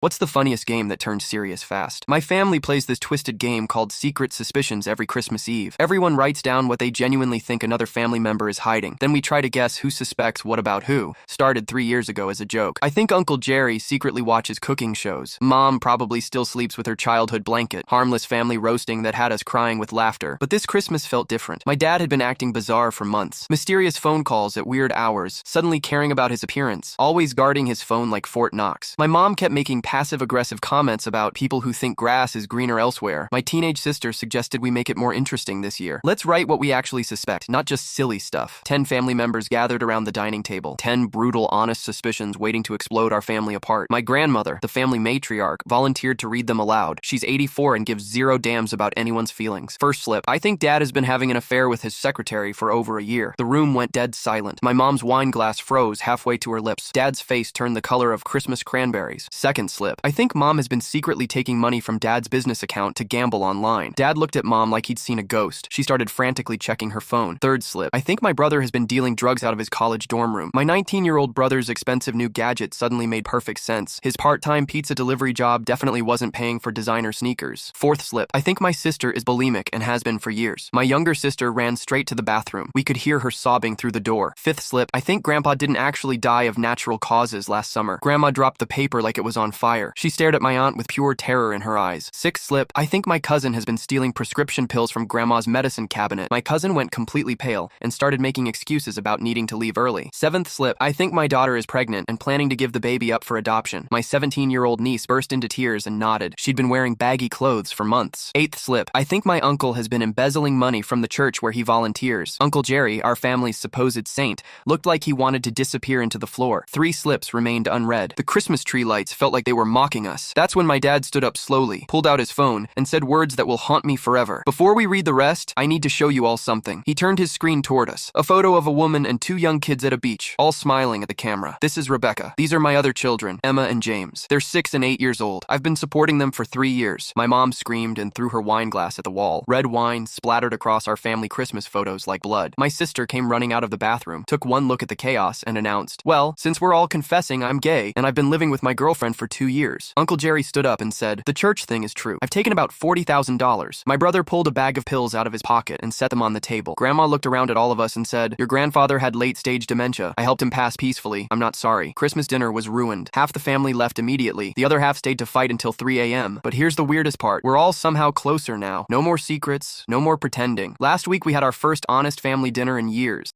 What's the funniest game that turned serious fast? My family plays this twisted game called Secret Suspicions every Christmas Eve. Everyone writes down what they genuinely think another family member is hiding. Then we try to guess who suspects what about who. Started 3 years ago as a joke. I think Uncle Jerry secretly watches cooking shows. Mom probably still sleeps with her childhood blanket. Harmless family roasting that had us crying with laughter. But this Christmas felt different. My dad had been acting bizarre for months. Mysterious phone calls at weird hours. Suddenly caring about his appearance. Always guarding his phone like Fort Knox. My mom kept making passive-aggressive comments about people who think grass is greener elsewhere. My teenage sister suggested we make it more interesting this year. Let's write what we actually suspect, not just silly stuff. 10 family members gathered around the dining table. 10 brutal, honest suspicions waiting to explode our family apart. My grandmother, the family matriarch, volunteered to read them aloud. She's 84 and gives zero damns about anyone's feelings. First slip. I think Dad has been having an affair with his secretary for over a year. The room went dead silent. My mom's wine glass froze halfway to her lips. Dad's face turned the color of Christmas cranberries. Second slip. I think Mom has been secretly taking money from Dad's business account to gamble online. Dad looked at Mom like he'd seen a ghost. She started frantically checking her phone. Third slip. I think my brother has been dealing drugs out of his college dorm room. My 19-year-old brother's expensive new gadget suddenly made perfect sense. His part-time pizza delivery job definitely wasn't paying for designer sneakers. Fourth slip. I think my sister is bulimic and has been for years. My younger sister ran straight to the bathroom. We could hear her sobbing through the door. Fifth slip. I think Grandpa didn't actually die of natural causes last summer. Grandma dropped the paper like it was on fire. She stared at my aunt with pure terror in her eyes. Sixth slip. I think my cousin has been stealing prescription pills from Grandma's medicine cabinet. My cousin went completely pale and started making excuses about needing to leave early. Seventh slip. I think my daughter is pregnant and planning to give the baby up for adoption. My 17-year-old niece burst into tears and nodded. She'd been wearing baggy clothes for months. Eighth slip. I think my uncle has been embezzling money from the church where he volunteers. Uncle Jerry, our family's supposed saint, looked like he wanted to disappear into the floor. 3 slips remained unread. The Christmas tree lights felt like they were mocking us. That's when my dad stood up slowly, pulled out his phone, and said words that will haunt me forever. Before we read the rest, I need to show you all something. He turned his screen toward us. A photo of a woman and 2 young kids at a beach, all smiling at the camera. This is Rebecca. These are my other children, Emma and James. They're 6 and 8 years old. I've been supporting them for 3 years. My mom screamed and threw her wine glass at the wall. Red wine splattered across our family Christmas photos like blood. My sister came running out of the bathroom, took one look at the chaos, and announced, "Well, since we're all confessing, I'm gay, and I've been living with my girlfriend for 2 years." Uncle Jerry stood up and said, "The church thing is true. I've taken about $40,000. My brother pulled a bag of pills out of his pocket and set them on the table. Grandma looked around at all of us and said, 'Your grandfather had late-stage dementia. I helped him pass peacefully. I'm not sorry.' Christmas dinner was ruined. Half the family left immediately. The other half stayed to fight until 3 a.m. But here's the weirdest part. We're all somehow closer now. No more secrets, no more pretending. Last week we had our first honest family dinner in years.